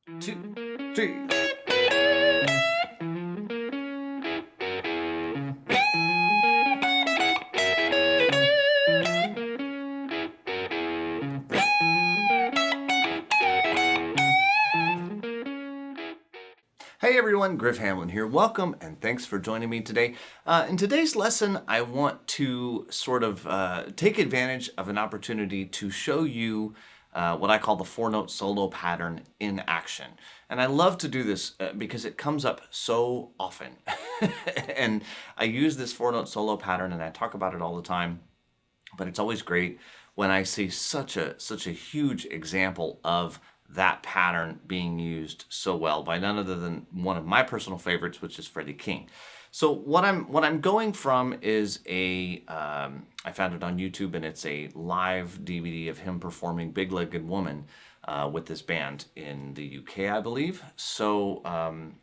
2, 3. Hey everyone, Griff Hamlin here. Welcome and thanks for joining me today. In today's lesson, I want to sort of take advantage of an opportunity to show you what I call the 4-note solo pattern in action. And I love to do this because it comes up so often. And I use this 4-note solo pattern and I talk about it all the time, but it's always great when I see such a huge example of that pattern being used so well by none other than one of my personal favorites, which is Freddie King. So what I'm going from is I found it on YouTube, and it's a live DVD of him performing Big Legged Woman with this band in the UK, I believe. So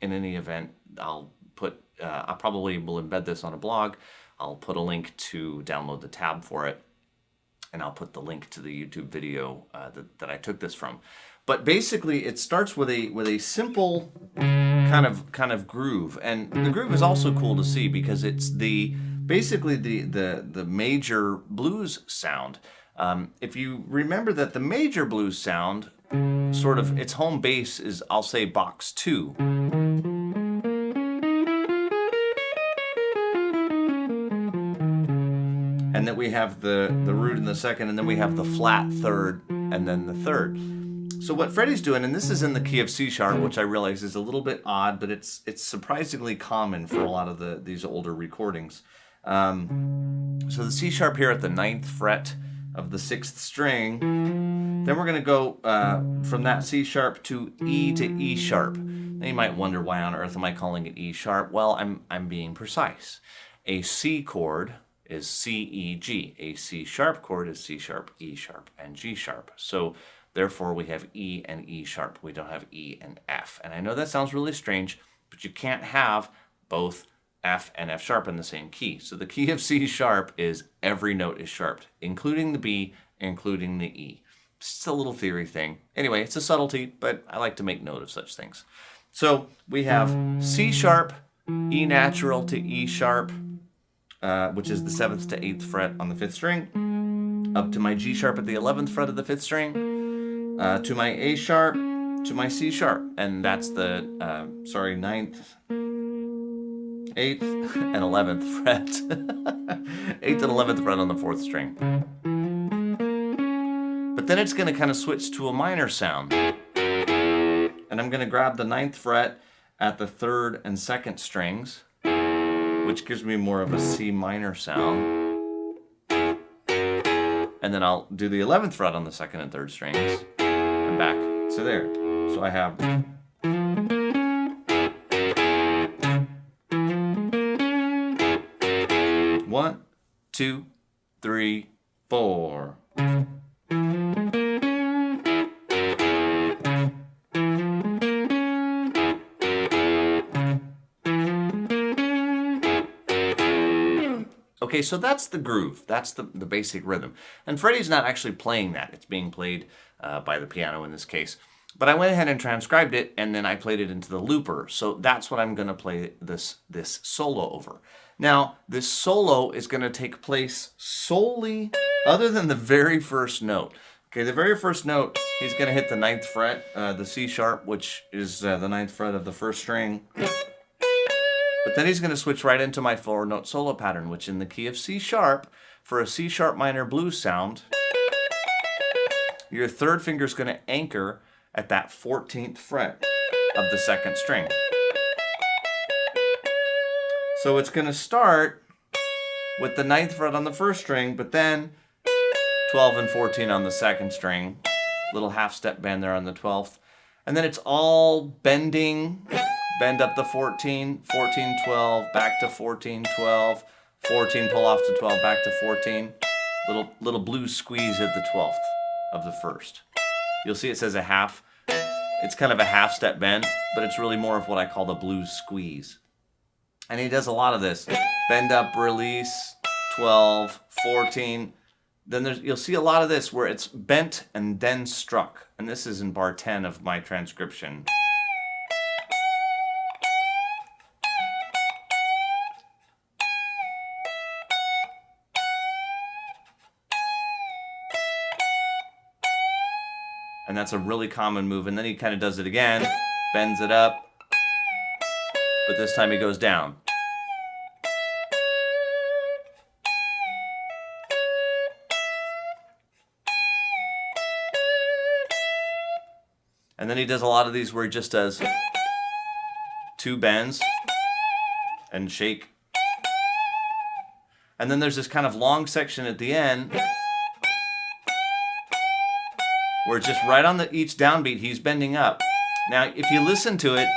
in any event, I probably will embed this on a blog. I'll put a link to download the tab for it, and I'll put the link to the YouTube video that I took this from. But basically, it starts with a simple kind of groove, and the groove is also cool to see because it's basically the major blues sound. If you remember that the major blues sound, sort of its home base is, I'll say, box 2. And then we have the root in the second, and then we have the flat third, and then the third. So what Freddie's doing, and this is in the key of C sharp, which I realize is a little bit odd, but it's surprisingly common for a lot of these older recordings. So the C sharp here at the 9th fret of the 6th string. Then we're going to go from that C sharp to E to E sharp. Now you might wonder, why on earth am I calling it E sharp? Well, I'm being precise. A C chord is C, E, G. A C sharp chord is C sharp, E sharp, and G sharp. So therefore, we have E and E sharp. We don't have E and F. And I know that sounds really strange, but you can't have both F and F sharp in the same key. So the key of C sharp is every note is sharped, including the B, including the E. It's just a little theory thing. Anyway, it's a subtlety, but I like to make note of such things. So we have C sharp, E natural to E sharp, which is the 7th to 8th fret on the 5th string, up to my G sharp at the 11th fret of the 5th string, to my A sharp, to my C sharp, and that's the 9th, 8th, and 11th fret. 8th and 11th fret on the 4th string. But then it's going to kind of switch to a minor sound, and I'm going to grab the 9th fret at the 3rd and 2nd strings, which gives me more of a C minor sound. And then I'll do the 11th fret on the 2nd and 3rd strings, and back to there. So I have one, two, three, four. Okay, so that's the groove. That's the basic rhythm. And Freddie's not actually playing that. It's being played by the piano in this case. But I went ahead and transcribed it, and then I played it into the looper. So that's what I'm going to play this solo over. Now, this solo is going to take place solely, other than the very first note. Okay, the very first note, he's going to hit the 9th fret, the C sharp, which is the 9th fret of the 1st string. But then he's going to switch right into my 4-note solo pattern, which in the key of C sharp, for a C sharp minor blues sound, your 3rd finger is going to anchor at that 14th fret of the 2nd string. So it's going to start with the 9th fret on the 1st string, but then 12 and 14 on the 2nd string, little half step bend there on the 12th, and then it's all bending. Bend up the 14, 14, 12, back to 14, 12, 14, pull off to 12, back to 14. Little blues squeeze at the 12th of the 1st. You'll see it says a half. It's kind of a half step bend, but it's really more of what I call the blues squeeze. And he does a lot of this. Bend up, release, 12, 14, then you'll see a lot of this where it's bent and then struck. And this is in bar 10 of my transcription. And that's a really common move. And then he kind of does it again, bends it up, but this time he goes down. And then he does a lot of these where he just does 2 bends and shake. And then there's this kind of long section at the end where it's just right on each downbeat he's bending up. Now, if you listen to it,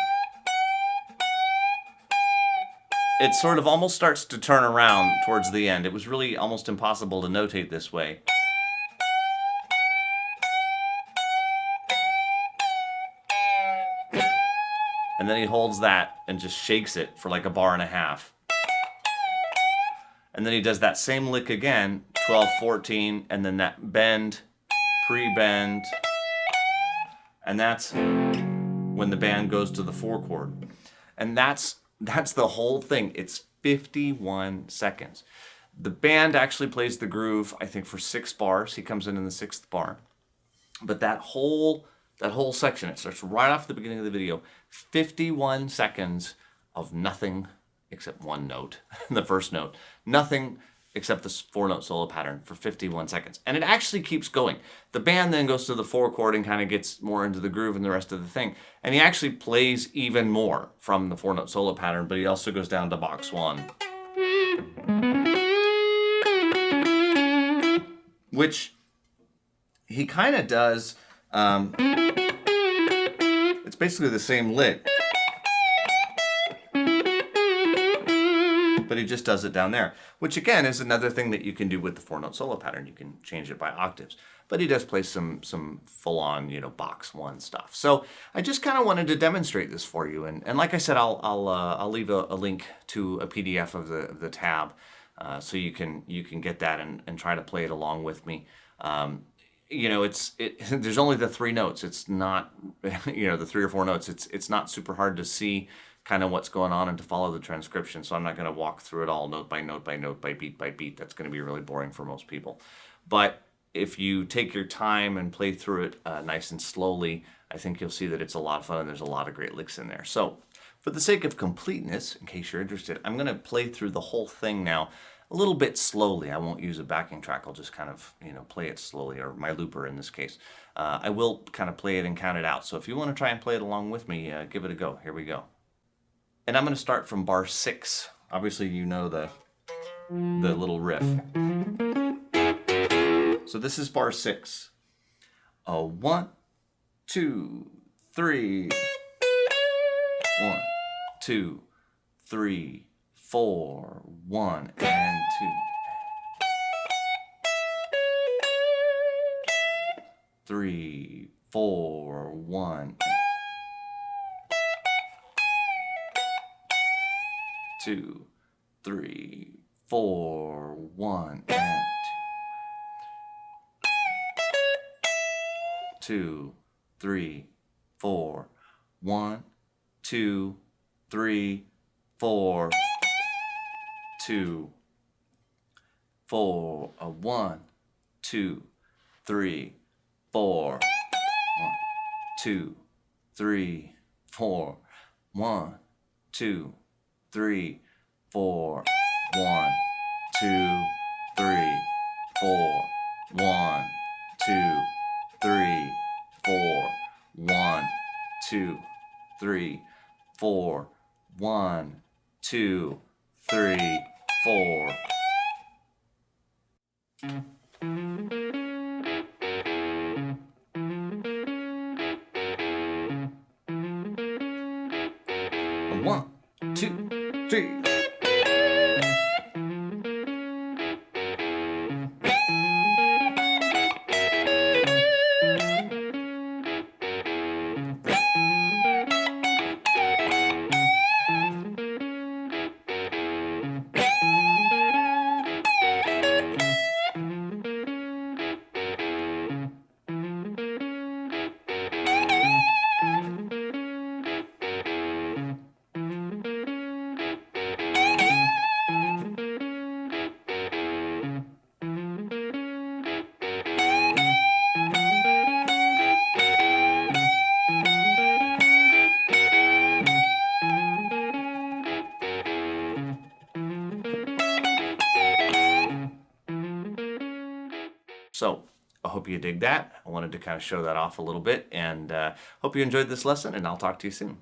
it sort of almost starts to turn around towards the end. It was really almost impossible to notate this way. And then he holds that and just shakes it for like a bar and a half. And then he does that same lick again, 12, 14, and then that bend, pre-bend, and that's when the band goes to the 4 chord. And that's the whole thing. It's 51 seconds. The band actually plays the groove, I think, for 6 bars. He comes in the 6th bar. But that whole section, it starts right off the beginning of the video. 51 seconds of nothing except one note, the first note. Nothing except this 4-note solo pattern for 51 seconds. And it actually keeps going. The band then goes to the 4 chord and kind of gets more into the groove and the rest of the thing. And he actually plays even more from the 4-note solo pattern, but he also goes down to box 1. Which he kind of does, it's basically the same lick, but he just does it down there, which again is another thing that you can do with the 4-note solo pattern. You can change it by octaves, but he does play some full-on, box 1 stuff. So I just kind of wanted to demonstrate this for you, and like I said, I'll leave a link to a PDF of the tab, so you can get that and try to play it along with me. There's only the 3 notes. It's not, the 3 or 4 notes. It's not super hard to see kind of what's going on and to follow the transcription. So I'm not going to walk through it all note by note by note by beat. That's going to be really boring for most people. But if you take your time and play through it nice and slowly, I think you'll see that it's a lot of fun and there's a lot of great licks in there. So for the sake of completeness, in case you're interested, I'm going to play through the whole thing now a little bit slowly. I won't use a backing track. I'll just kind of, play it slowly, or my looper in this case. I will kind of play it and count it out. So if you want to try and play it along with me, give it a go. Here we go. And I'm going to start from bar 6. Obviously, you know the little riff. So this is bar 6. 1, 2, 3. 1, 2, 3, 4. 1 and 2. 3, 4, 1. 2, 3, 4, 1 and 2, 3, 4, 1, 2, 3, 4, 2, 4, 1, 2, 3, 4, 1, 2, 3, 4, 1, 2, 3, 4, 1, 2, 3, 4, 1, 2, 3, 4, 1, 2, 3, 4, 1, 2, 3, 4. One, two, three. So I hope you dig that. I wanted to kind of show that off a little bit, and hope you enjoyed this lesson, and I'll talk to you soon.